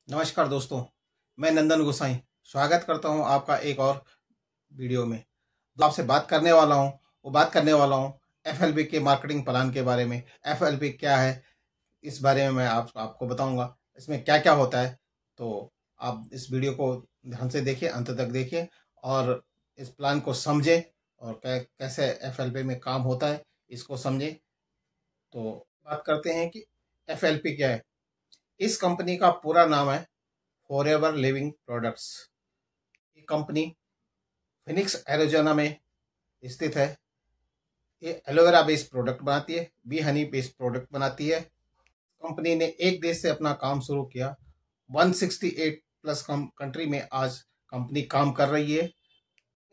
नमस्कार दोस्तों, मैं नंदन गोसाई स्वागत करता हूं आपका एक और वीडियो में। तो आपसे बात करने वाला हूं एफएलबी के मार्केटिंग प्लान के बारे में। एफएलबी क्या है, इस बारे में मैं आपको बताऊंगा, इसमें क्या क्या होता है। तो आप इस वीडियो को ध्यान से देखिए, अंत तक देखिए और इस प्लान को समझें और कैसे एफएलबी में काम होता है इसको समझें। तो बात करते हैं कि एफएलपी क्या है। इस कंपनी का पूरा नाम है फॉरएवर लिविंग प्रोडक्ट्स। ये कंपनी फिनिक्स एरिजोना में स्थित है। ये एलोवेरा बेस्ड प्रोडक्ट बनाती है, बी हनी बेस्ड प्रोडक्ट बनाती है। कंपनी ने एक देश से अपना काम शुरू किया। 168 प्लस कंट्री में आज कंपनी काम कर रही है।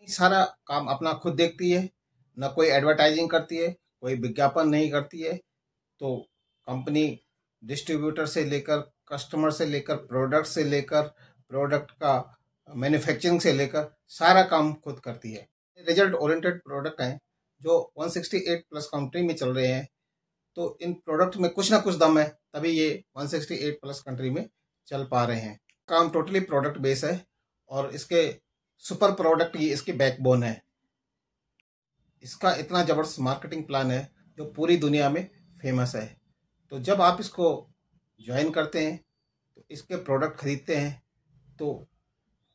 सारा काम अपना खुद देखती है, न कोई एडवर्टाइजिंग करती है, कोई विज्ञापन नहीं करती है। तो कंपनी डिस्ट्रीब्यूटर से लेकर, कस्टमर से लेकर, प्रोडक्ट का मैन्युफैक्चरिंग से लेकर सारा काम खुद करती है। रिजल्ट ओरिएंटेड प्रोडक्ट हैं जो 168 प्लस कंट्री में चल रहे हैं। तो इन प्रोडक्ट में कुछ ना कुछ दम है, तभी ये 168 प्लस कंट्री में चल पा रहे हैं। काम टोटली प्रोडक्ट बेस है और इसके सुपर प्रोडक्ट ही इसके बैकबोन है। इसका इतना ज़बरदस्त मार्केटिंग प्लान है जो पूरी दुनिया में फेमस है। तो जब आप इसको ज्वाइन करते हैं, तो इसके प्रोडक्ट खरीदते हैं, तो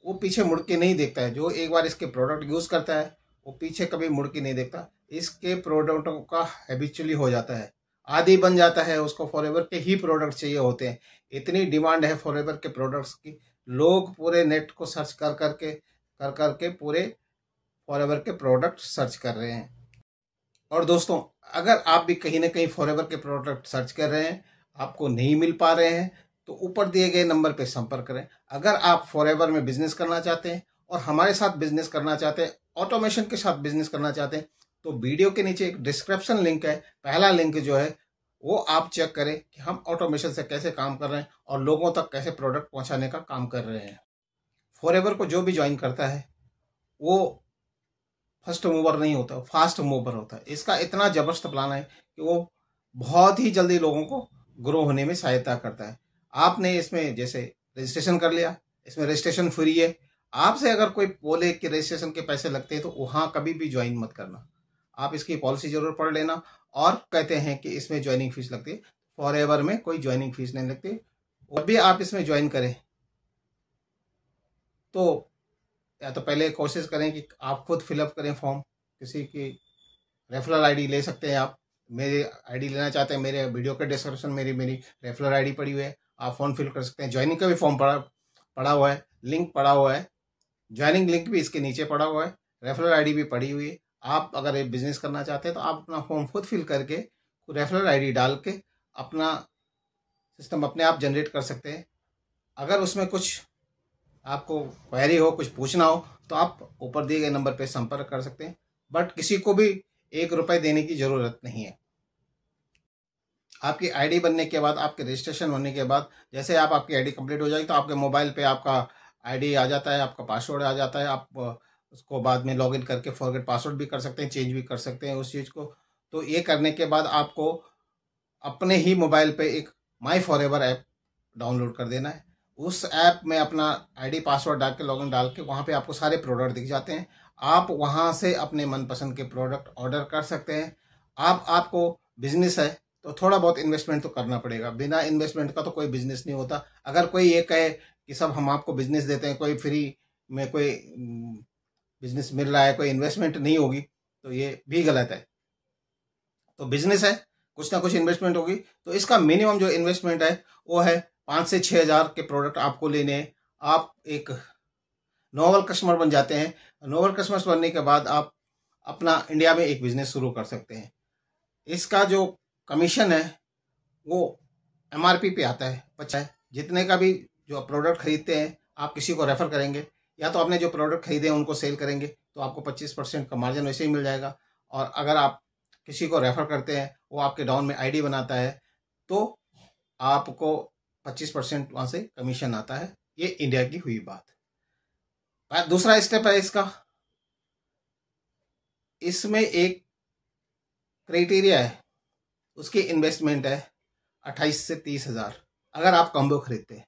वो पीछे मुड़ के नहीं देखता है। जो एक बार इसके प्रोडक्ट यूज़ करता है वो पीछे कभी मुड़ के नहीं देखता। इसके प्रोडक्टों का हैबिचुअली हो जाता है, आदी बन जाता है। उसको फॉरएवर के ही प्रोडक्ट चाहिए होते हैं। इतनी डिमांड है फॉरएवर के प्रोडक्ट्स की, लोग पूरे नेट को सर्च कर करके पूरे फॉरएवर के प्रोडक्ट सर्च कर रहे हैं। और दोस्तों, अगर आप भी कहीं ना कहीं फॉरएवर के प्रोडक्ट सर्च कर रहे हैं, आपको नहीं मिल पा रहे हैं, तो ऊपर दिए गए नंबर पर संपर्क करें। अगर आप फॉरएवर में बिजनेस करना चाहते हैं और हमारे साथ बिजनेस करना चाहते हैं, ऑटोमेशन के साथ बिजनेस करना चाहते हैं, तो वीडियो के नीचे एक डिस्क्रिप्शन लिंक है। पहला लिंक जो है वो आप चेक करें कि हम ऑटोमेशन से कैसे काम कर रहे हैं और लोगों तक कैसे प्रोडक्ट पहुंचाने का काम कर रहे हैं। फॉरएवर को जो भी ज्वाइन करता है वो फर्स्ट मूवर नहीं होता, फास्ट मूवर होता है। इसका इतना जबरदस्त प्लान है कि वो बहुत ही जल्दी लोगों को ग्रो होने में सहायता करता है। आपने इसमें जैसे रजिस्ट्रेशन कर लिया, इसमें रजिस्ट्रेशन फ्री है। आपसे अगर कोई बोले कि रजिस्ट्रेशन के पैसे लगते हैं, तो वहाँ कभी भी ज्वाइन मत करना। आप इसकी पॉलिसी जरूर पढ़ लेना। और कहते हैं कि इसमें ज्वाइनिंग फीस लगती है, फॉरएवर में कोई ज्वाइनिंग फीस नहीं लगती। और भी आप इसमें ज्वाइन करें तो या तो पहले कोशिश करें कि आप खुद फिलअप करें फॉर्म। किसी की रेफरल आईडी ले सकते हैं आप। मेरे आईडी लेना चाहते हैं, मेरे वीडियो के डिस्क्रिप्शन में मेरी रेफरल आईडी पड़ी हुई है, आप फॉर्म फिल कर सकते हैं। ज्वाइनिंग का भी फॉर्म पड़ा हुआ है, लिंक पड़ा हुआ है। ज्वाइनिंग लिंक भी इसके नीचे पड़ा हुआ है, रेफरल आईडी भी पड़ी हुई है। आप अगर ये बिजनेस करना चाहते हैं तो आप अपना फॉर्म खुद फिल करके रेफरल आईडी डाल के अपना सिस्टम अपने आप जनरेट कर सकते हैं। अगर उसमें कुछ आपको क्वेरी हो, कुछ पूछना हो, तो आप ऊपर दिए गए नंबर पर संपर्क कर सकते हैं। बट किसी को भी 1 रुपये देने की ज़रूरत नहीं है। आपकी आईडी बनने के बाद, आपके रजिस्ट्रेशन होने के बाद, जैसे आपकी आईडी कंप्लीट हो जाएगी तो आपके मोबाइल पे आपका आईडी आ जाता है, आपका पासवर्ड आ जाता है। आप उसको बाद में लॉगिन करके फॉरगेट पासवर्ड भी कर सकते हैं, चेंज भी कर सकते हैं उस चीज़ को। तो ये करने के बाद आपको अपने ही मोबाइल पे एक माई फॉरएवर ऐप डाउनलोड कर देना है। उस ऐप में अपना आईडी पासवर्ड डाल के, लॉगिन डाल के, वहाँ पे आपको सारे प्रोडक्ट दिख जाते हैं। आप वहाँ से अपने मनपसंद के प्रोडक्ट ऑर्डर कर सकते हैं। आपको बिजनेस है तो थोड़ा बहुत इन्वेस्टमेंट तो करना पड़ेगा। बिना इन्वेस्टमेंट का तो कोई बिजनेस नहीं होता। अगर कोई ये कहे कि सब हम आपको बिजनेस देते हैं, कोई फ्री में कोई बिजनेस मिल रहा है, कोई इन्वेस्टमेंट नहीं होगी, तो ये भी गलत है। तो बिजनेस है, कुछ ना कुछ इन्वेस्टमेंट होगी। तो इसका मिनिमम जो इन्वेस्टमेंट है वो है 5 से 6 हज़ार के प्रोडक्ट आपको लेने हैं। आप एक नोवल कस्टमर बन जाते हैं। नोवल कस्टमर बनने के बाद आप अपना इंडिया में एक बिजनेस शुरू कर सकते हैं। इसका जो कमीशन है वो एमआरपी पे आता है। बच्चा है जितने का भी जो प्रोडक्ट खरीदते हैं, आप किसी को रेफर करेंगे या तो आपने जो प्रोडक्ट खरीदे हैं उनको सेल करेंगे, तो आपको 25% का मार्जिन वैसे ही मिल जाएगा। और अगर आप किसी को रेफर करते हैं, वो आपके डाउन में आईडी बनाता है, तो आपको 25% वहाँ से कमीशन आता है। ये इंडिया की हुई बात। दूसरा स्टेप है इसका, इसमें एक क्राइटेरिया है, उसकी इन्वेस्टमेंट है 28 से 30 हज़ार अगर आप कॉम्बो खरीदते हैं।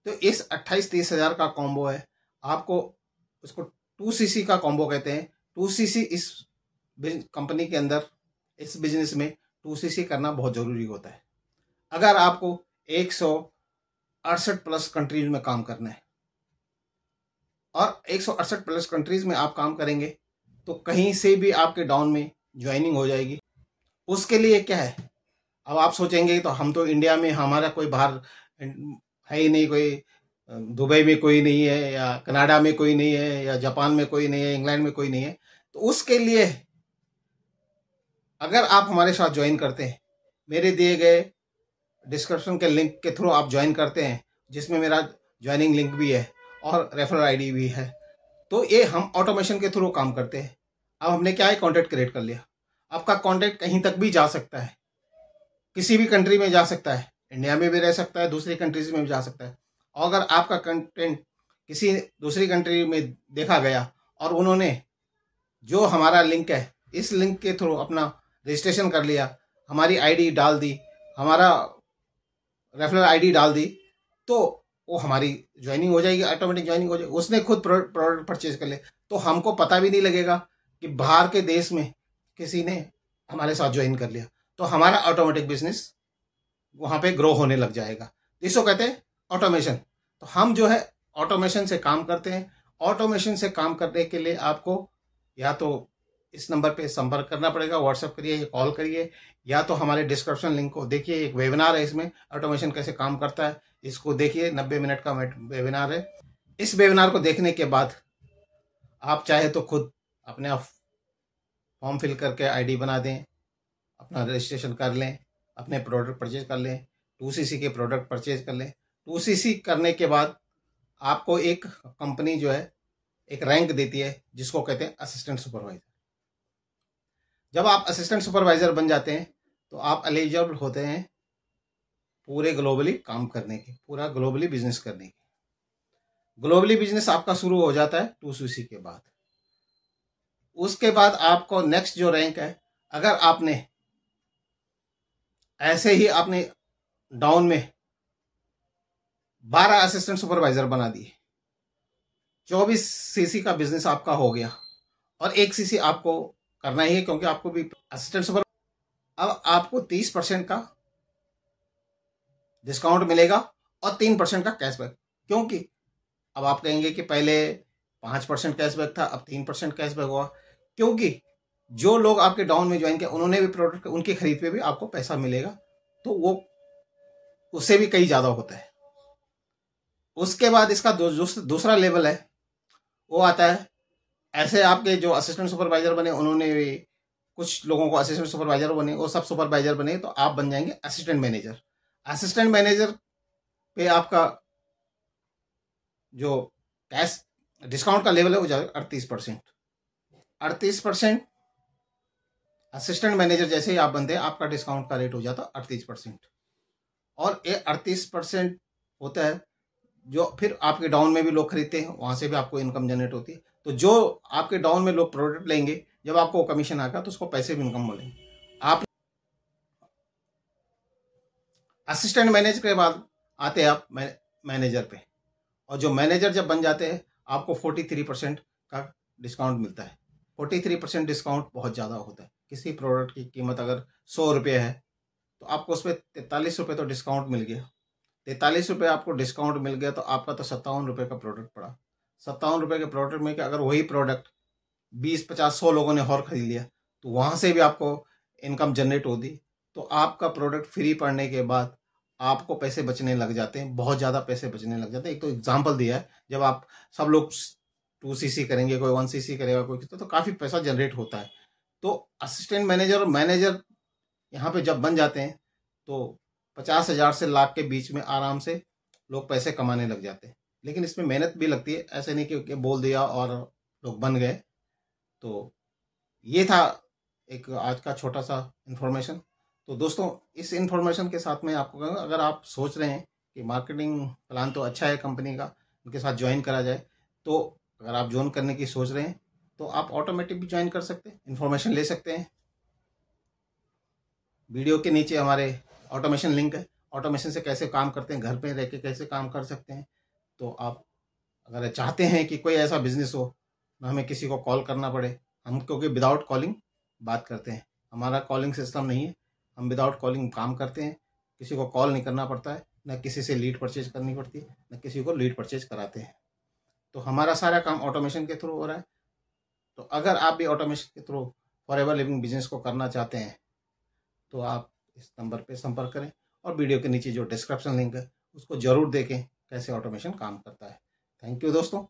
तो इस 28-30 हज़ार का कॉम्बो है, आपको उसको 2cc का कॉम्बो कहते हैं। 2cc इस कंपनी के अंदर, इस बिजनेस में 2cc करना बहुत ज़रूरी होता है। अगर आपको 168 प्लस कंट्रीज में काम करना है और 168 प्लस कंट्रीज में आप काम करेंगे तो कहीं से भी आपके डाउन में ज्वाइनिंग हो जाएगी। उसके लिए क्या है, अब आप सोचेंगे तो हम तो इंडिया में, हमारा कोई बाहर है ही नहीं, कोई दुबई में कोई नहीं है, या कनाडा में कोई नहीं है, या जापान में कोई नहीं है, इंग्लैंड में कोई नहीं है। तो उसके लिए अगर आप हमारे साथ ज्वाइन करते हैं, मेरे दिए गए डिस्क्रिप्शन के लिंक के थ्रू आप ज्वाइन करते हैं, जिसमें मेरा ज्वाइनिंग लिंक भी है और रेफरल आईडी भी है, तो ये हम ऑटोमेशन के थ्रू काम करते हैं। अब हमने क्या है, कॉन्टैक्ट क्रिएट कर लिया। आपका कॉन्टैक्ट कहीं तक भी जा सकता है, किसी भी कंट्री में जा सकता है, इंडिया में भी रह सकता है, दूसरी कंट्रीज में भी जा सकता है। और अगर आपका कंटेंट किसी दूसरी कंट्री में देखा गया और उन्होंने जो हमारा लिंक है, इस लिंक के थ्रू अपना रजिस्ट्रेशन कर लिया, हमारी आईडी डाल दी, हमारा रेफरल आईडी डाल दी, तो वो हमारी ज्वाइनिंग हो जाएगी, ऑटोमेटिक ज्वाइनिंग हो जाएगी। उसने खुद प्रोडक्ट परचेज कर ले, तो हमको पता भी नहीं लगेगा कि बाहर के देश में किसी ने हमारे साथ ज्वाइन कर लिया, तो हमारा ऑटोमेटिक बिजनेस वहाँ पे ग्रो होने लग जाएगा। इसको कहते हैं ऑटोमेशन। तो हम जो है ऑटोमेशन से काम करते हैं। ऑटोमेशन से काम करने के लिए आपको या तो इस नंबर पे संपर्क करना पड़ेगा, व्हाट्सएप करिए या कॉल करिए, या तो हमारे डिस्क्रिप्शन लिंक को देखिए, एक वेबिनार है, इसमें ऑटोमेशन कैसे काम करता है इसको देखिए, 90 मिनट का वेबिनार है। इस वेबिनार को देखने के बाद आप चाहे तो खुद अपने आप फॉर्म फिल करके आईडी बना दें, अपना रजिस्ट्रेशन कर लें, अपने प्रोडक्ट परचेज कर लें, 2cc के प्रोडक्ट परचेज कर लें। 2cc करने के बाद आपको एक कंपनी जो है एक रैंक देती है, जिसको कहते हैं असिस्टेंट सुपरवाइजर। जब आप असिस्टेंट सुपरवाइजर बन जाते हैं तो आप एलिजिबल होते हैं पूरे ग्लोबली काम करने के, पूरा ग्लोबली बिजनेस करने के। ग्लोबली बिजनेस आपका शुरू हो जाता है 2cc के बाद। उसके बाद आपको नेक्स्ट जो रैंक है, अगर आपने ऐसे ही आपने डाउन में 12 असिस्टेंट सुपरवाइजर बना दिए, 24cc का बिजनेस आपका हो गया, और 1cc आपको करना ही है क्योंकि आपको भी असिस्टेंट सुपर। अब आपको 30% का डिस्काउंट मिलेगा और 3% का कैशबैक। क्योंकि अब आप कहेंगे कि पहले 5% कैशबैक था, अब 3% कैशबैक हुआ, क्योंकि जो लोग आपके डाउन में ज्वाइन किया उन्होंने भी प्रोडक्ट, उनकी खरीद पे भी आपको पैसा मिलेगा, तो वो उससे भी कहीं ज़्यादा होता है। उसके बाद इसका दूसरा लेवल है, वो आता है, ऐसे आपके जो असिस्टेंट सुपरवाइजर बने, उन्होंने भी कुछ लोगों को असिस्टेंट सुपरवाइजर बने, वो सब सुपरवाइजर बने, तो आप बन जाएंगे असिस्टेंट मैनेजर। असिस्टेंट मैनेजर पे आपका जो कैश डिस्काउंट का लेवल है वो जाएगा 38%। 38% असिस्टेंट मैनेजर जैसे ही आप बनते हैं, आपका डिस्काउंट का रेट हो जाता है 38%। और ये 38% होता है जो फिर आपके डाउन में भी लोग खरीदते हैं, वहां से भी आपको इनकम जनरेट होती है। तो जो आपके डाउन में लोग प्रोडक्ट लेंगे, जब आपको कमीशन आएगा तो उसको पैसे भी इनकम मिलेंगे। आप असिस्टेंट मैनेजर के बाद आते हैं आप मैनेजर पे, और जो मैनेजर जब बन जाते हैं आपको 43% का डिस्काउंट मिलता है। 43% डिस्काउंट बहुत ज़्यादा होता है। किसी प्रोडक्ट की कीमत अगर 100 रुपये है तो आपको उस पर 43 रुपये तो डिस्काउंट मिल गया। 43 रुपये आपको डिस्काउंट मिल गया तो आपका तो 57 रुपये का प्रोडक्ट पड़ा। 57 रुपये के प्रोडक्ट में अगर वही प्रोडक्ट 20, 50, 100 लोगों ने और खरीद लिया तो वहाँ से भी आपको इनकम जनरेट होती। तो आपका प्रोडक्ट फ्री पड़ने के बाद आपको पैसे बचने लग जाते हैं, बहुत ज़्यादा पैसे बचने लग जाते हैं। एक तो एग्जाम्पल दिया है, जब आप सब लोग 2cc करेंगे, कोई 1cc करेगा, कोई तो काफ़ी पैसा जनरेट होता है। तो असिस्टेंट मैनेजर और मैनेजर यहाँ पे जब बन जाते हैं तो 50,000 से लाख के बीच में आराम से लोग पैसे कमाने लग जाते हैं। लेकिन इसमें मेहनत भी लगती है, ऐसे नहीं कि बोल दिया और लोग बन गए। तो ये था एक आज का छोटा सा इन्फॉर्मेशन। तो दोस्तों, इस इन्फॉर्मेशन के साथ मैं आपको कहूँगा, अगर आप सोच रहे हैं कि मार्केटिंग प्लान तो अच्छा है कंपनी का, उनके साथ ज्वाइन करा जाए, तो अगर आप ज्वाइन करने की सोच रहे हैं तो आप ऑटोमेटिक भी ज्वाइन कर सकते हैं, इन्फॉर्मेशन ले सकते हैं। वीडियो के नीचे हमारे ऑटोमेशन लिंक है, ऑटोमेशन से कैसे काम करते हैं, घर पे रह के कैसे काम कर सकते हैं, तो आप अगर चाहते हैं कि कोई ऐसा बिजनेस हो ना हमें किसी को कॉल करना पड़े, हम क्योंकि विदाउट कॉलिंग बात करते हैं, हमारा कॉलिंग सिस्टम नहीं है, हम विदाउट कॉलिंग काम करते हैं, किसी को कॉल नहीं करना पड़ता है, ना किसी से लीड परचेज करनी पड़ती है, ना किसी को लीड परचेज कराते हैं। तो हमारा सारा काम ऑटोमेशन के थ्रू हो रहा है। तो अगर आप भी ऑटोमेशन के थ्रू फॉरएवर लिविंग बिजनेस को करना चाहते हैं तो आप इस नंबर पे संपर्क करें और वीडियो के नीचे जो डिस्क्रिप्शन लिंक है उसको जरूर देखें कैसे ऑटोमेशन काम करता है। थैंक यू दोस्तों।